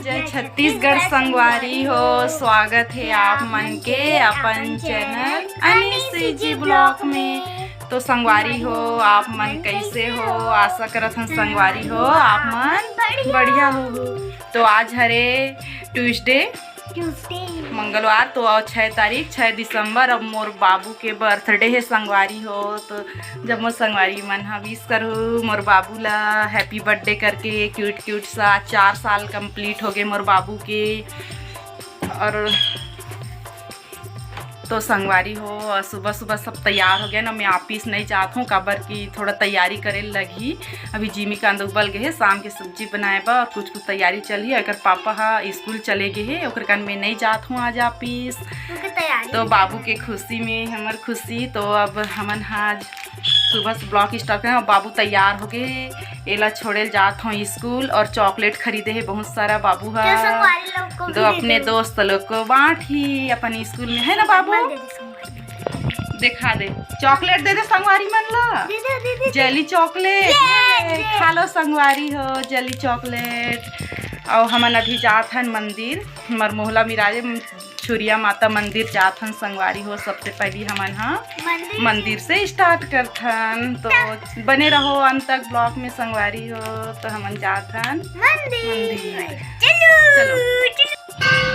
जय छत्तीसगढ़ संगवारी हो। स्वागत है आप मन के अपन चैनल अनिस जी ब्लॉग में। तो संगवारी हो, आप मन कैसे हो? आशा करत हन संगवारी हो आप मन बढ़िया हो। तो आज हरे ट्यूसडे मंगलवार, तो 6 दिसंबर। अब मोर बाबू के बर्थडे है संगवारी हो। तो जब मोर संगवारी मन हा विश करूँ मोर बाबू ला हैप्पी बर्थडे करके। क्यूट सा 4 साल कंप्लीट हो गए मोर बाबू के। और तो संगवारी हो, सुबह सब तैयार हो गया ना। मैं ऑफिस नहीं जात हूँ काबर की थोड़ा तैयारी करे लगी। अभी जिमी का अंदर उबल गए है, शाम के सब्जी बनाए बा और कुछ तैयारी चली। अगर पापा हा स्कूल चले गए है ओकर कारण मैं नहीं जात हूँ आज ऑफिस। तो बाबू के खुशी में हमर खुशी। तो अब हमन आज सुबह से ब्लॉक स्टार्ट करें। बाबू तैयार हो गए, एला छोड़े जात हूँ स्कूल। और चॉकलेट खरीदे है बहुत सारा बाबू हा। तो अपने दोस्त लोग को बांट ही अपन स्कूल में, है ना बाबू? दिखा दे, चॉकलेट दे दे संगवारी मन ला। जेली चॉकलेट खा लो संगवारी हो, जेली चॉकलेट। और हमन अभी जात हन मंदिर, हमार मोहला मिराजे छुरिया माता मंदिर जात हन संगवारी हो। सबसे पहले हमन मंदिर से स्टार्ट करथन। तो बने रहो अंत तक ब्लॉग में संगवारी हो। तो हमन जात हन मंदिर। चलो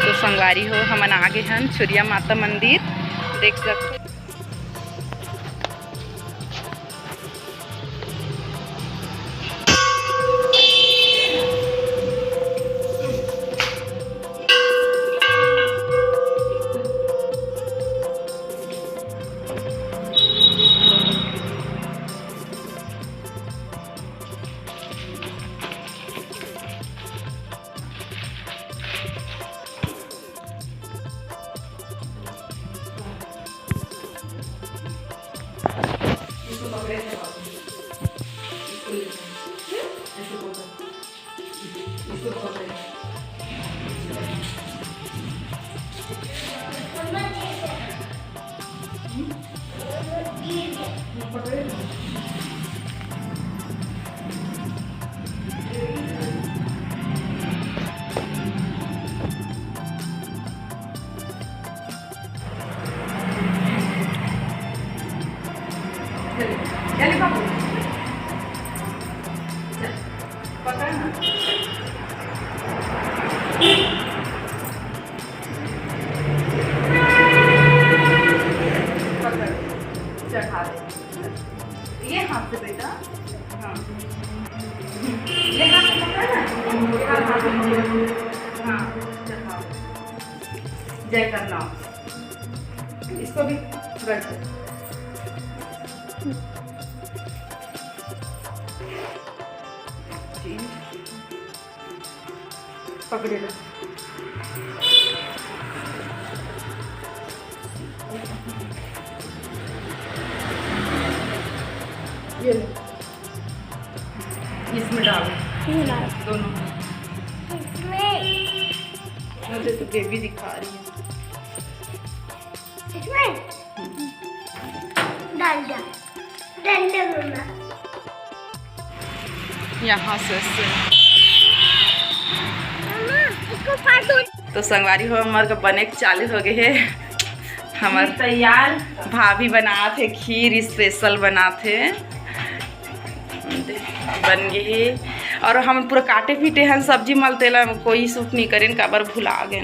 तो संगवारी हो, हमन आगे हन छुरिया माता मंदिर, देख सकते। चलिए बाबू, पकड़ ना। पकड़, चढ़ा दे ये हाथ से बेटा। हाँ ये हाथ से पकड़ ना। हाँ चढ़ाओ, जय करना। इसको भी रख दे। पकड़े लो। ये लो, इसमें डालो दोनों। मुझे तो बेबी दिखा रही है। इसमें डाल यहाँ से तो संगवारी हो हमारे का बने चालू हो गए है। हमारे तैयार भाभी बना थे, खीर स्पेशल बना थे, बन गए है। और हम पूरा काटे पीटे हैं सब्जी मलते ला, कोई सूट नहीं करें काबर भुला गए।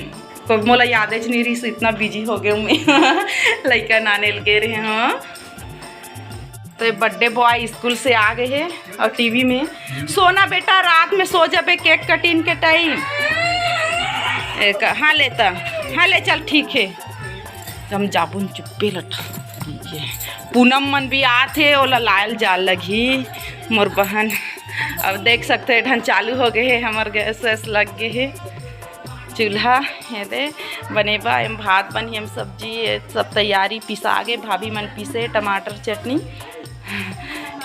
कोई मोला याद नहीं रही, इतना बिजी हो गए मैं लड़का नाने लगे रहे। हाँ तो ये बर्थडे बॉय स्कूल से आ गए हैं और टीवी में सोना बेटा रात में सो जाबे केक कटिंग के टाइम। हाँ लेता, हाँ ले चल ठीक है। हम जाबुन चुप्पे लठा। पूनम मन भी आते ओला लायल जाल लगी मोर बहन। अब देख सकते हैं ढन चालू हो गए है, हमार गैस वैस लग गए है। चूल्हा ये दे बनेबा, एम भात बनी, एम सब्जी सब तैयारी। पिसा गए भाभी मन पीसे टमाटर चटनी।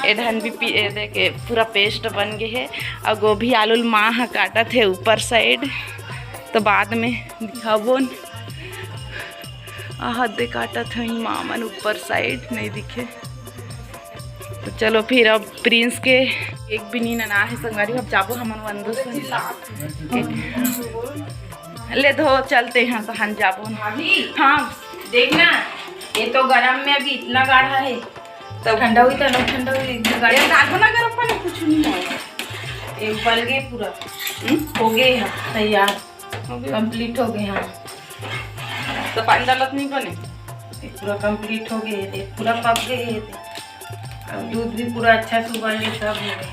एधन भी दे के पूरा पेस्ट बन गए है। और गोभी आलू माँ काटा थे ऊपर साइड, तो बाद में दिखाबो। हद काटा था माँ मन ऊपर साइड नहीं दिखे। तो चलो फिर अब प्रिंस के एक भी नींद ना है संगवारी, अब जाबो हमन वंदो से ले धो चलते हैं तो हम जाबो। हाँ देखना ये तो गरम में अभी इतना गाढ़ा है, तो ठंडा हुई तो ठंडा हुई डालो ना गरम पानी, कुछ नहीं है। एक उबल गए पूरा, हो गए हैं तैयार, कंप्लीट हो गए हैं। तो पानी डालत नहीं बने, पूरा कंप्लीट हो गए थे, पूरा पक गए थे। अब दूध भी पूरा अच्छा से उबल गए, सब हो गए।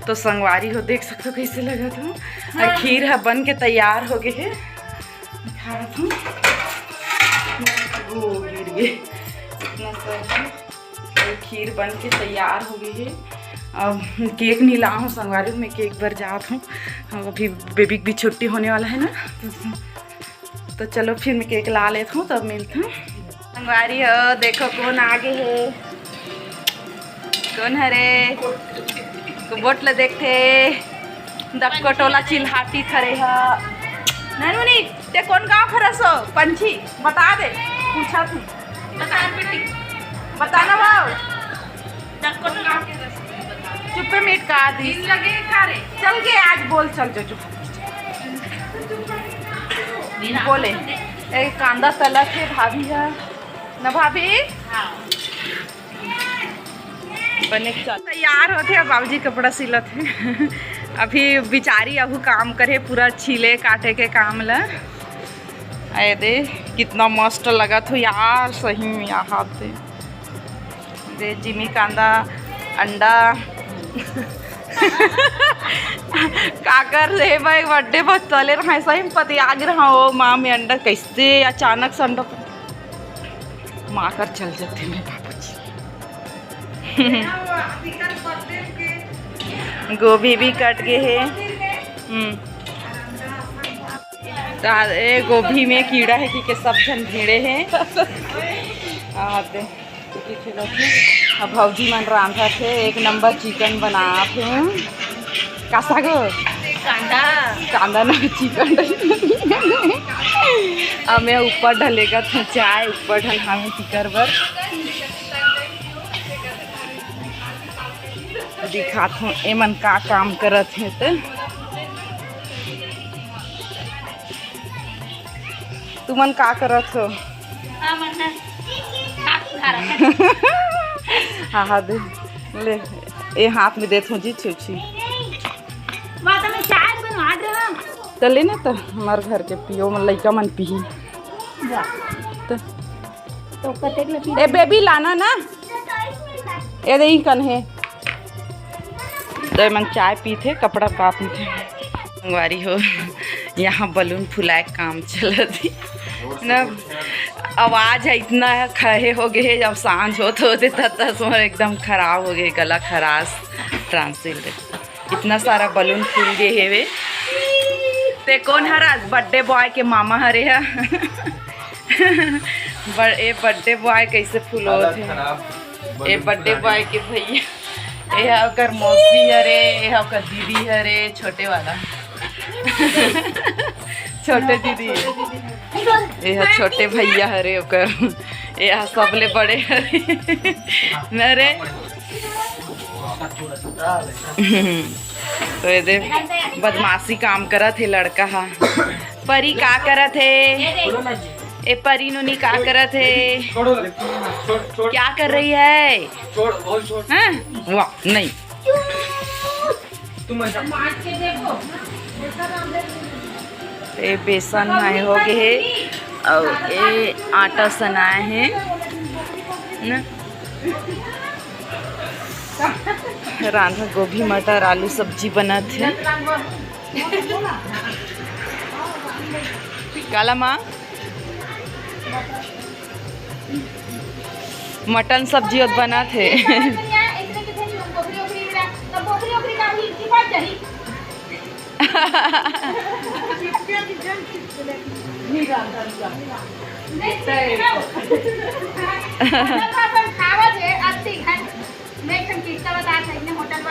तो संगवारी हो देख सकते हो कैसे लगा था। और खीर है बन के तैयार हो गए है, दिखा रहा था। वो गिर गए इतना सब, खीर बन के तैयार हो गई है। अब केक नहीं ला हूँ संगवारी, मैं केक भर जात हूँ, अभी बेबी की भी छुट्टी होने वाला है ना, तो चलो फिर मैं केक ला लेता हूँ, तब मिलता हूँ। संगवारी हो देखो कौन आगे है, कौन है रे, बोटले देखते दबको टोला चिल्हाटी खरे है। नहीं मुनी ते कौन गाँव खरसो पंछी बता दे, पूछा तू बताना भाव। चुप्पे मीट का दी लगे खारे, चल के आज बोल, चल जो चुप बोले। एक कांदा तलक है भाभी है ना, भाभी बने तैयार होते हैं। बाबूजी कपड़ा सिलत है अभी बिचारी अबू काम करे पूरा छीले काटे के काम ला। अरे दे कितना मस्त लगा था यार, सही में यहाँ दे जिमी कांदा अंडा काकर रे भाई बर्थडे बस चले रहा है, सही में पति आगे रहा हो माँ में अंडा कैसे अचानक से अंडा माँ कर चल जाते हैं पापा जी। गोभी भी कट गए है। गोभी में कीड़ा है कि सब जन भीड़े हैं। अब भौजी मन रांधा थे, एक नंबर चिकन बना थे। कैसा गो कांदा ना चिकन अब मैं ऊपर ढलेगा था चाय, ऊपर ढलहा में चिकर बर दिखात हूँ एमन का काम करत है। तो तुमन का करत हो? हाँ हाँ दे ले, ये हाथ में देता हूँ जी छुछी तो लेना, तो हमारे घर के पियो मन लइका मन पी तो ए बेबी लाना ना, ये दे कन है तो मन चाय पी थे, कपड़ा काप थे। संगवारी हो यहाँ बलून फुलाए काम चल थी ना, आवाज़ है इतना खहे हो गए, जब सांझ होते तब एकदम खराब हो गए, गला खराश ट्रांसलेट इतना सारा बलून फूल गए है वे। ते कौन हरा बर्थडे बॉय के मामा हरे है ये बर्थडे बॉय कैसे फूलो थे, ये बर्थडे बॉय के भैया, ये है मौसी हरे, ये है दीदी हरे छोटे वाला छोटे दीदी, ये है छोटे भैया हरे ओकर, ये है सबले बड़े हरे नरे। तो ये दे बदमाशी काम करत है लड़का हा। परी का करत है, ए परी नुनी का करत है, क्या कर रही है? हाँ? वाह नहीं ये बेसन है हो गए है, और ये आटा सनाए है ना। रांधा गोभी मटर आलू सब्जी बनत है। काला माँ मटन सब्जी और बनत है। मैं होटल